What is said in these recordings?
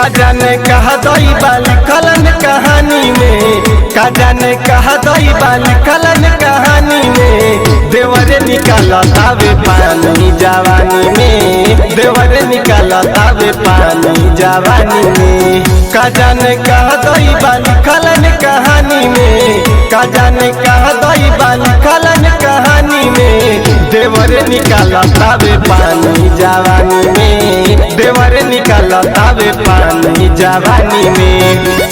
का जाने कहा दई बाली कलन कहानी में, का जाने कहा दई बाली कलन कहानी में। देवरे निकाला तावे पानी जवानी में, देवरे निकाला तावे पानी जवानी में। का जाने कहा दई बाली कलन कहानी में, का जाने कहा दई बाली कलन कहानी में। देवरे निकाला तावे पानी जवानी में, देवरे निकाला तावे पानी जवानी में।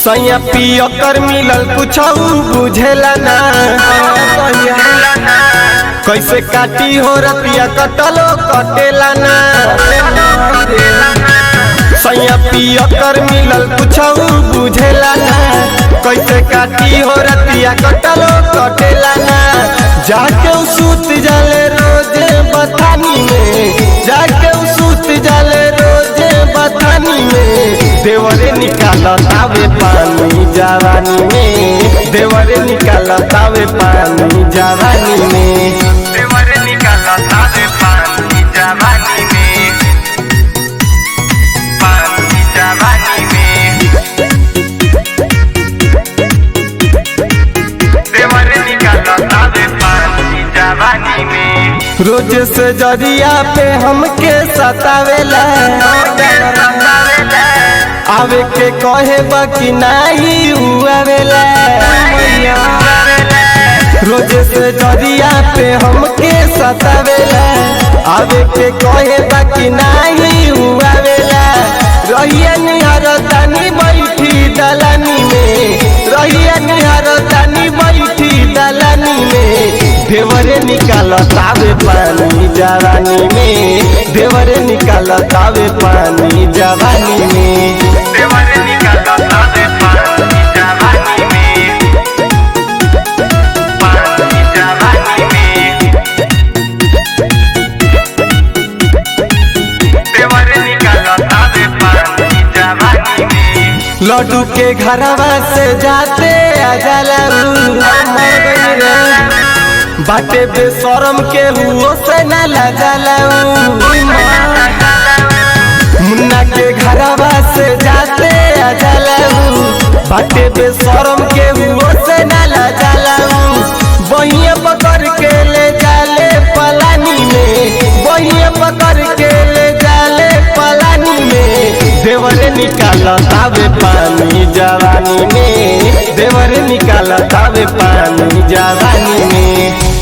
सैया पियो कर मिलल कुछ बुझेला ना, कैसे काटी हो रतिया कटलो कटेला ना। सैया पियो कर मिलल कुछ बुझेला ना, कैसे काटी हो रतिया कटलो कटेला ना। जाके सूत जाले रोजे बथानी में, जाके सूत जाले रोजे बथानी में। देवरे निकाला तावे पानी जवानी में, देवरे निकाला तावे पानी जवानी में। देवरे निकाला तावे पानी जवानी में, पानी जवानी में। देवरे निकाला तावे पानी जवानी में। रोज से जरिया पे हमके सतावेला, आवे के कहे बाकी नाही हुआवेला। रोज से जरिया पे हमके सतावेला, आवे के कहे बाकी नाही हुआवेला। रहिया निहार तानी बैठी दलानी में, रहिया निहार तानी बैठी दलानी में। देवरे निकाला तावे पानी जवानी में, देवरे निकाला तावे पानी जवानी में। देवरे निकाला तावे पानी जवानी में, पानी जवानी में। देवरे निकाला तावे पानी जवानी में। लड्डू के घरवा से जाते आजाला बाटे बेशरम के हुओ से न लजाला। मुन्ना के घरवा से जाते आजाला बाटे बेशरम के हुओ से न लजाला। बहिया पकड़ के ले जाले पलानी में, बहिया पकड़ के ले जाले पलानी में। देवरे निकाला तावे पानी जवानी में, देवरे निकाला तावे पानी जवानी में।